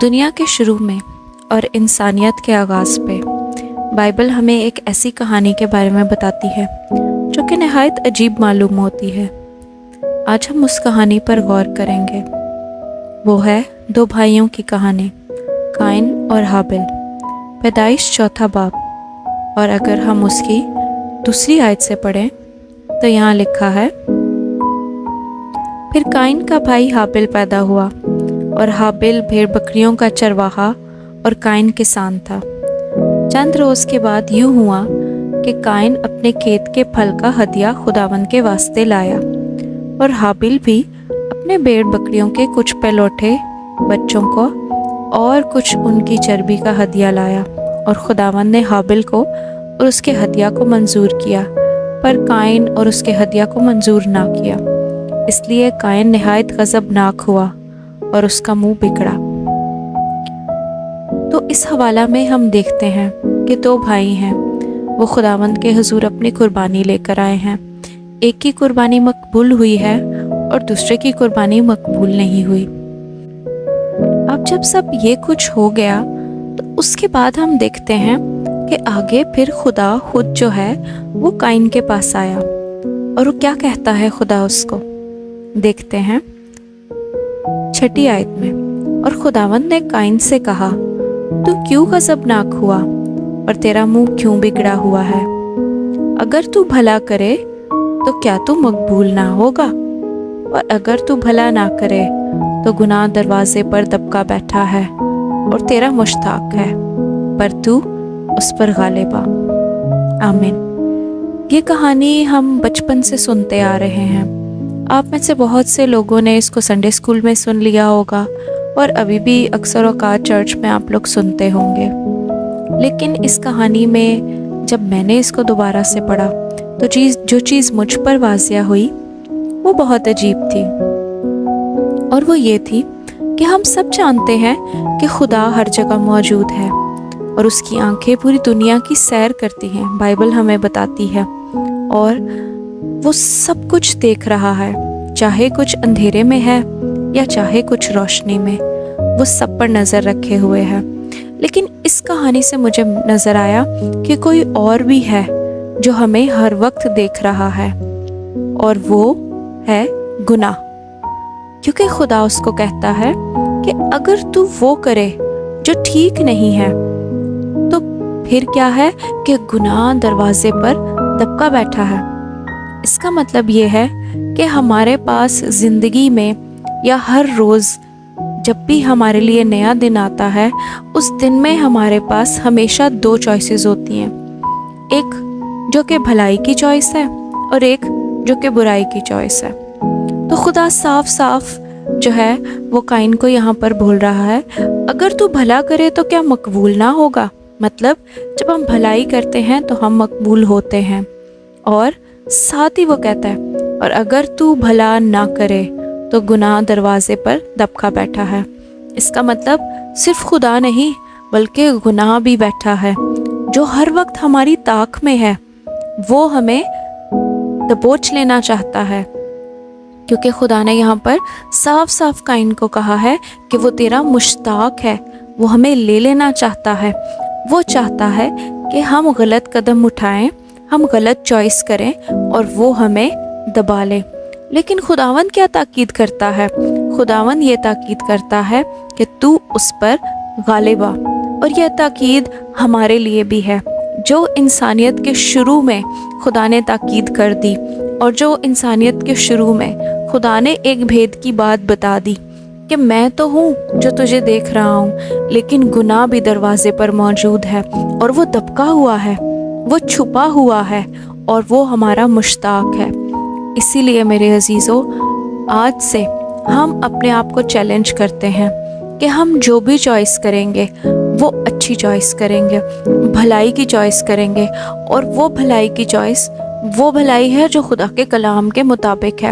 دنیا کے شروع میں اور انسانیت کے آغاز پہ بائبل ہمیں ایک ایسی کہانی کے بارے میں بتاتی ہے جو کہ نہایت عجیب معلوم ہوتی ہے۔ آج ہم اس کہانی پر غور کریں گے۔ وہ ہے دو بھائیوں کی کہانی، قائن اور ہابل۔ پیدائش 4 باب، اور اگر ہم اس کی 2 آیت سے پڑھیں تو یہاں لکھا ہے، پھر قائن کا بھائی ہابل پیدا ہوا، اور ہابل بھیڑ بکریوں کا چرواہا اور قائن کسان تھا۔ چند روز کے بعد یوں ہوا کہ قائن اپنے کھیت کے پھل کا ہدیہ خداوند کے واسطے لایا، اور ہابل بھی اپنے بھیڑ بکریوں کے کچھ پلوٹھے بچوں کو اور کچھ ان کی چربی کا ہدیہ لایا، اور خداوند نے ہابل کو اور اس کے ہدیہ کو منظور کیا، پر قائن اور اس کے ہدیہ کو منظور نہ کیا۔ اس لیے قائن نہایت غضبناک ہوا اور اس کا منہ بگڑا۔ تو اس حوالہ میں ہم دیکھتے ہیں کہ 2 بھائی ہیں، وہ خداوند کے حضور اپنی قربانی لے کر آئے ہیں۔ ایک کی قربانی مقبول ہوئی ہے اور دوسرے کی قربانی مقبول نہیں ہوئی۔ اب جب سب یہ کچھ ہو گیا تو اس کے بعد ہم دیکھتے ہیں کہ آگے پھر خدا خود جو ہے وہ قائن کے پاس آیا، اور وہ کیا کہتا ہے خدا اس کو، دیکھتے ہیں 6 آیت میں۔ اور خداوند نے قائن سے کہا، تو کیوں غضبناک ہوا اور تیرا منہ کیوں بگڑا ہوا ہے؟ اگر تو بھلا کرے تو کیا تو مقبول نہ ہوگا، اور اگر تو بھلا نہ کرے تو گناہ دروازے پر دبکا بیٹھا ہے اور تیرا مشتاق ہے، پر تو اس پر غالب آ۔ آمین۔ یہ کہانی ہم بچپن سے سنتے آ رہے ہیں۔ آپ میں سے بہت سے لوگوں نے اس کو سنڈے اسکول میں سن لیا ہوگا، اور ابھی بھی اکثر اوقات چرچ میں آپ لوگ سنتے ہوں گے۔ لیکن اس کہانی میں جب میں نے اس کو دوبارہ سے پڑھا تو جو چیز مجھ پر واضح ہوئی وہ بہت عجیب تھی، اور وہ یہ تھی کہ ہم سب جانتے ہیں کہ خدا ہر جگہ موجود ہے، اور اس کی آنکھیں پوری دنیا کی سیر کرتی ہیں، بائبل ہمیں بتاتی ہے، اور وہ سب کچھ دیکھ رہا ہے، چاہے کچھ اندھیرے میں ہے یا چاہے کچھ روشنی میں، وہ سب پر نظر رکھے ہوئے ہے۔ لیکن اس کہانی سے مجھے نظر آیا کہ کوئی اور بھی ہے جو ہمیں ہر وقت دیکھ رہا ہے، اور وہ ہے گناہ۔ کیونکہ خدا اس کو کہتا ہے کہ اگر تو وہ کرے جو ٹھیک نہیں ہے تو پھر کیا ہے کہ گناہ دروازے پر دبکا بیٹھا ہے۔ اس کا مطلب یہ ہے کہ ہمارے پاس زندگی میں یا ہر روز جب بھی ہمارے لیے نیا دن آتا ہے، اس دن میں ہمارے پاس ہمیشہ 2 چوائسز ہوتی ہیں، ایک جو کہ بھلائی کی چوائس ہے اور ایک جو کہ برائی کی چوائس ہے۔ تو خدا صاف صاف جو ہے وہ قائن کو یہاں پر بول رہا ہے، اگر تو بھلا کرے تو کیا مقبول نہ ہوگا؟ مطلب جب ہم بھلائی کرتے ہیں تو ہم مقبول ہوتے ہیں، اور ساتھ ہی وہ کہتا ہے، اور اگر تو بھلا نہ کرے تو گناہ دروازے پر دبکا بیٹھا ہے۔ اس کا مطلب صرف خدا نہیں بلکہ گناہ بھی بیٹھا ہے، جو ہر وقت ہماری طاق میں ہے، وہ ہمیں دبوچ لینا چاہتا ہے۔ کیونکہ خدا نے یہاں پر صاف صاف قائن کو کہا ہے کہ وہ تیرا مشتاق ہے، وہ ہمیں لے لینا چاہتا ہے، وہ چاہتا ہے کہ ہم غلط قدم اٹھائیں، ہم غلط چوائس کریں اور وہ ہمیں دبا لے۔ لیکن خداوند کیا تاکید کرتا ہے؟ خداوند یہ تاکید کرتا ہے کہ تو اس پر غالب آ، اور یہ تاکید ہمارے لیے بھی ہے۔ جو انسانیت کے شروع میں خدا نے تاکید کر دی، اور جو انسانیت کے شروع میں خدا نے ایک بھید کی بات بتا دی کہ میں تو ہوں جو تجھے دیکھ رہا ہوں، لیکن گناہ بھی دروازے پر موجود ہے، اور وہ دبکا ہوا ہے، وہ چھپا ہوا ہے، اور وہ ہمارا مشتاق ہے۔ اسی لیے میرے عزیزو، آج سے ہم اپنے آپ کو چیلنج کرتے ہیں کہ ہم جو بھی چوائس کریں گے وہ اچھی چوائس کریں گے، بھلائی کی چوائس کریں گے، اور وہ بھلائی کی چوائس وہ بھلائی ہے جو خدا کے کلام کے مطابق ہے۔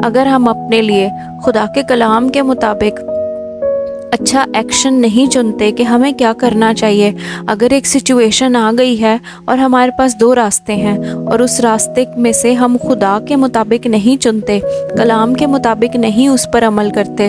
اگر ہم اپنے لیے خدا کے کلام کے مطابق اچھا ایکشن نہیں چنتے کہ ہمیں کیا کرنا چاہیے، اگر ایک سچویشن آ گئی ہے اور ہمارے پاس 2 راستے ہیں، اور اس راستے میں سے ہم خدا کے مطابق نہیں چنتے، کلام کے مطابق نہیں اس پر عمل کرتے،